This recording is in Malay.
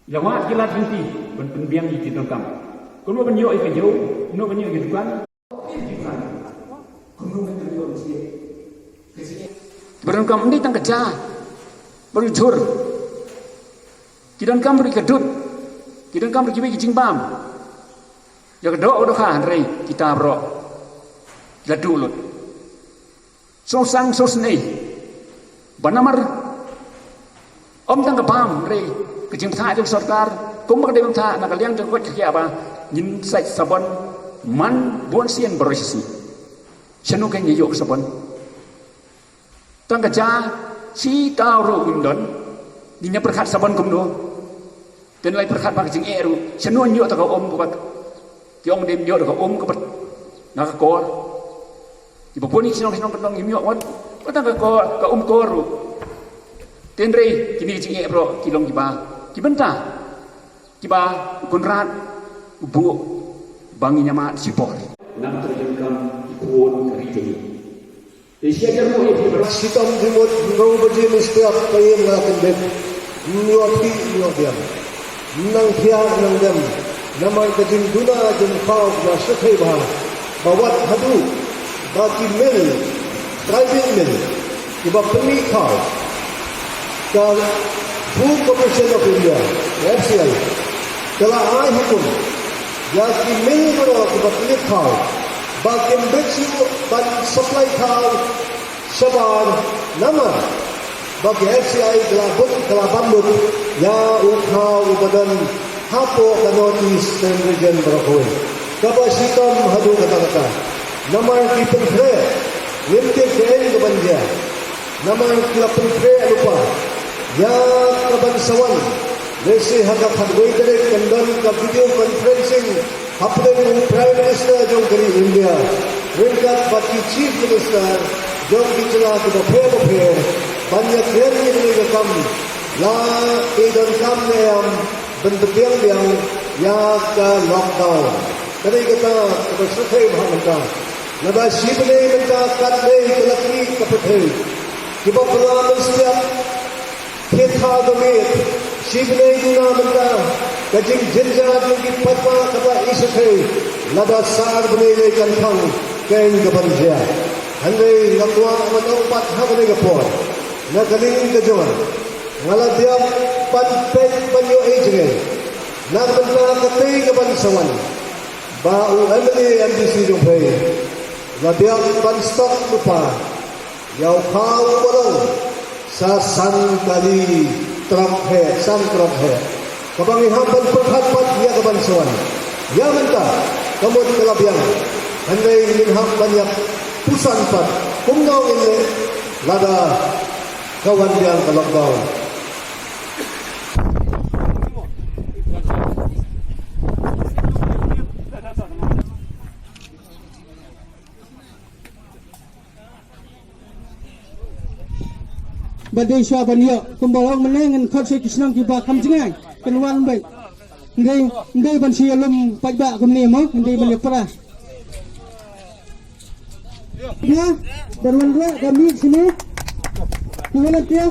Lawat kilat henti penbiang di Nongkrem. Kuno banyo ikan jauh, kuno banyo ikan tuan. Bernongkrem ini tang kerja, berujur. Kidan kam beri kedut, kidan kam beri kibi bam. Ya kedok udah kan rei kita bro, kita dulu. Sosang sosnei, banamar. Om tang kebam rei kecing tha jong Sordar, kum mak dem tha nak liang jong kot kia apa, nyin sai sabon man buan sien berisi. Chanu kan yuk sabon. Tang kerja si tahu indon, dinya perkat sabon kum do. Dan lain perkat pak kecing eru, chanu yuk tak om buat, tiong dem yuk tak om kepat nak kor. Ibu pun ni sinong ketong yuk wan, tang kor ka koru. Tenrei kini kecing bro kilong kibenta kiba kunrat bu banginya mat sipol nam terjengkam ipun keriti Asia jamu itu sitam dimut ngau bajin setiap kayem ngakan dek nyuapi nyuapian nang pia nang dem namai kajing guna jeng Khaw Sha bah bawat hadu bagi mil driving mil kiba peni Khaw dan Food Corporation of India, FCI, telah ai hukum yang dimiliki oleh Khaw, bagi bersih dan supply Khaw Sha nama bagi FCI telah bambut yang Khaw badan hapo kanotis dan region berakui. Kapasitam hadu kata-kata, nama dipentre, limtik keeng kebanjia, nama dipentre lupa. Ya kebansawan Resi hagap hadway dari kendal ke video conferencing happening Prime Minister jong dari India ringkat baki Chief Minister jong bicara ke bapher banyak yang ini rekam la idan kam yang bentuk yang ya ke lockdown dari kata kebesaran Muhammad naba sibne minta kadai kelakri kapathe kiba perlahan setiap Kita domit, sibne guna benda, kajing jenjat lagi patwa kata isakay, lada saar bunay kantang kain kabanjia. Handai nakwa manaupat habanay kapor, nakaling kajuan, ngaladiyap panpet panyo ejre, nakbenta katay kabansawan, bau emily MDC jumpai, ladiyap panstok lupa, yaw Khaw walang, sa san kali Trump san Trump kabangihapan perkhatpat ya kabansuan ya menta kamot kalabiang handai minham banyak pusan pat kumnaw ini lada kawan biang kalakbaw Badai Sha banyak kembalang menengan Khaw Sha kisnang kiba kam jengai kenwan baik ndai ban si alum pajak kumni mo ndai ban lepra ya dan wan kami sini kualat ya